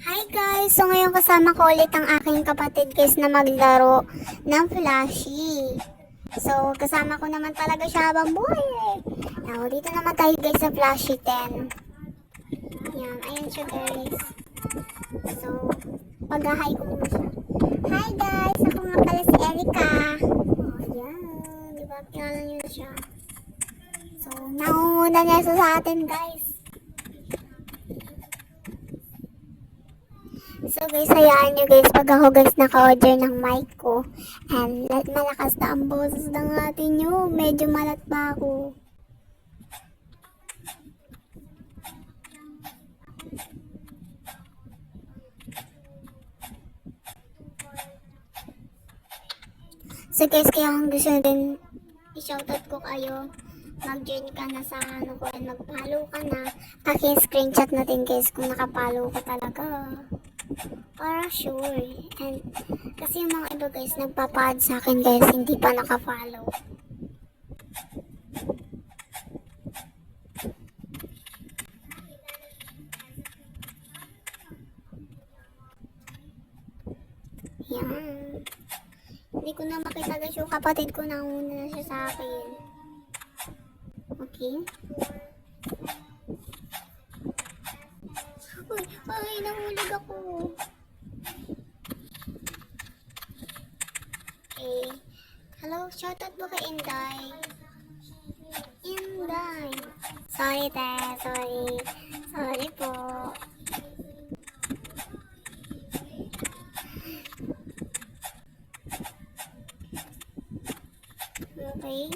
Hi guys! So ngayon kasama ko ulit ang aking kapatid guys na maglaro ng Flashy. So kasama ko naman talaga siya habang buhay eh. Now dito naman tayo guys sa Flashy 10. Yan, ayun siya guys. So pag-hi ko muna siya. Hi guys! Ako nga pala si Erica. Oh, yan. Diba? Kilala niyo na siya. So nauna niya sa atin guys. So guys, hayaan nyo guys, pag ako guys naka-order ng mic ko, and malakas na ang boses ng atin nyo, medyo malat pa ako. So guys, kaya kung gusto nyo din i-shoutout ko kayo, mag-join ka na sa ano ko, and mag-follow ka na, paki-screenshot natin guys kung nakapollow ka talaga. Para sure. And kasi yung mga iba guys nagpapa-add sa akin guys hindi pa naka-follow. Yan. Hindi ko na makita guys yung kapatid ko, nauna na siya sa akin. Okay. Ay, nahulog ako. Okay. Hello, shoutout po kay Inday. Inday. Sorry, te. Sorry. Sorry po. Okay.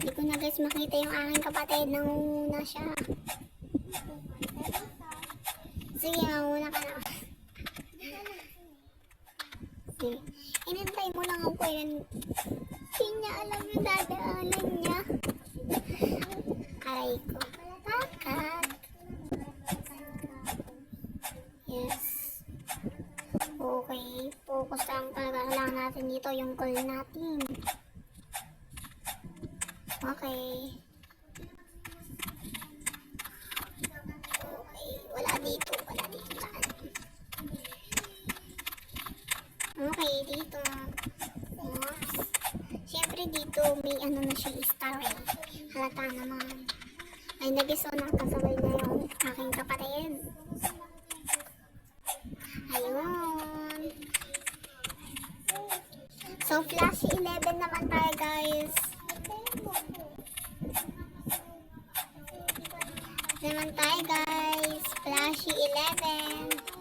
Hindi ko na guys makita yung aking kapatid. Nangunguna siya. Sige, manguna ka na. Sige. Inintay mo lang ako yan. Hindi niya alam yung dadaanan niya. Aray ko. Bakit? Yes. Okay. Focus lang talaga lang natin dito yung call natin. Okay. Okay. Wala dito. Wala dito saan. Okay. Dito. Oops. Siyempre dito may ano na siya star eh. Halata naman. Ay nagiso na kasabay na yung aking kapatid. Ayun. So Flashy 11 naman tayo guys. Naman tayo guys. Flashy 11.